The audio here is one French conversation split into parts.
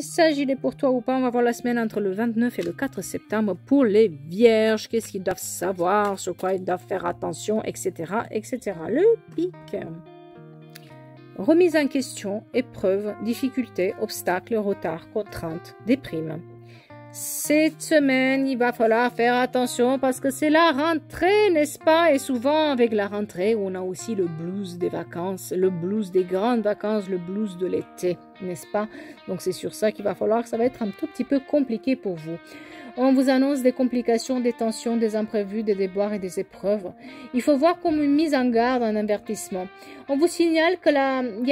message, il est pour toi ou pas? On va voir la semaine entre le 29 et le 4 septembre pour les vierges. Qu'est-ce qu'ils doivent savoir, sur quoi ils doivent faire attention, etc. etc. Le pic. Remise en question, épreuve, difficulté, obstacle, retard, contrainte, déprime. Cette semaine, il va falloir faire attention parce que c'est la rentrée, n'est-ce pas? Et souvent, avec la rentrée, on a aussi le blues des vacances, le blues des grandes vacances, le blues de l'été, n'est-ce pas? Donc, c'est sur ça qu'il va falloir que ça va être un tout petit peu compliqué pour vous. On vous annonce des complications, des tensions, des imprévus, des déboires et des épreuves. Il faut voir comme une mise en garde, un avertissement. On vous signale que là, il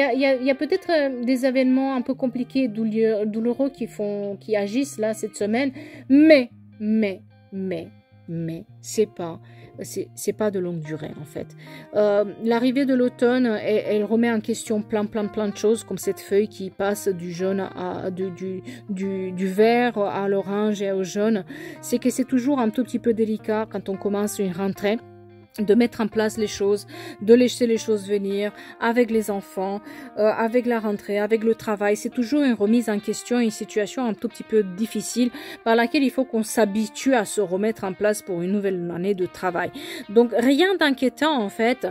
y a peut-être des événements un peu compliqués, douloureux qui agissent là cette semaine, mais c'est pas de longue durée en fait. L'arrivée de l'automne, elle remet en question plein de choses, comme cette feuille qui passe du jaune du vert à l'orange et au jaune. C'est que c'est toujours un tout petit peu délicat quand on commence une rentrée, de mettre en place les choses, de laisser les choses venir avec les enfants, avec la rentrée, avec le travail. C'est toujours une remise en question, une situation un tout petit peu difficile par laquelle il faut qu'on s'habitue à se remettre en place pour une nouvelle année de travail. Donc rien d'inquiétant en fait.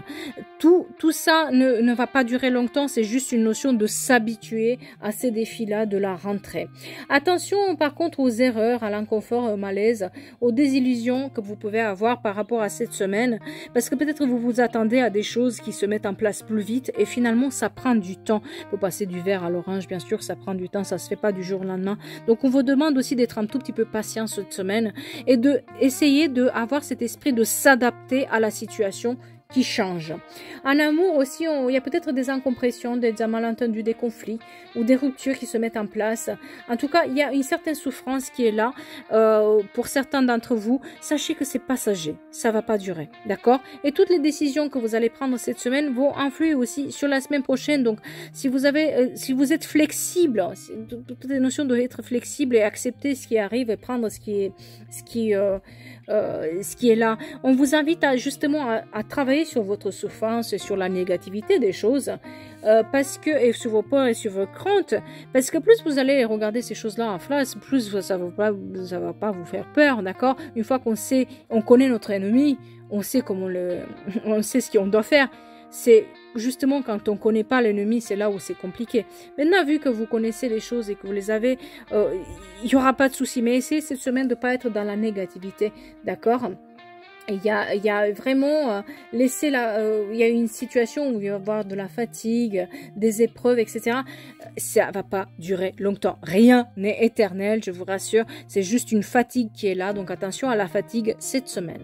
Tout ça ne va pas durer longtemps, c'est juste une notion de s'habituer à ces défis-là de la rentrée. Attention par contre aux erreurs, à l'inconfort, au malaise, aux désillusions que vous pouvez avoir par rapport à cette semaine. Parce que peut-être vous vous attendez à des choses qui se mettent en place plus vite et finalement ça prend du temps. Pour passer du vert à l'orange, bien sûr, ça prend du temps, ça se fait pas du jour au lendemain. Donc on vous demande aussi d'être un tout petit peu patient cette semaine et de essayer d'avoir cet esprit de s'adapter à la situation qui change. En amour aussi, il y a peut-être des incompressions, des malentendus, des conflits ou des ruptures qui se mettent en place. En tout cas, il y a une certaine souffrance qui est là pour certains d'entre vous. Sachez que c'est passager, ça va pas durer, d'accord? Et toutes les décisions que vous allez prendre cette semaine vont influer aussi sur la semaine prochaine. Donc, si vous êtes flexible, toutes les notions de être flexible et accepter ce qui arrive et prendre ce qui est là. On vous invite justement à travailler sur votre souffrance et sur la négativité des choses et sur vos peurs et sur vos craintes, parce que plus vous allez regarder ces choses-là en face, plus ça va pas vous faire peur, d'accord? Une fois on connaît notre ennemi, on sait on sait ce qu'on doit faire. C'est justement quand on connaît pas l'ennemi, c'est là où c'est compliqué. Maintenant, vu que vous connaissez les choses et que vous les avez, il y aura pas de souci. Mais essayez cette semaine de pas être dans la négativité, d'accord? Il y a vraiment il y a une situation où il va y avoir de la fatigue, des épreuves, etc. Ça va pas durer longtemps. Rien n'est éternel, je vous rassure. C'est juste une fatigue qui est là. Donc attention à la fatigue cette semaine.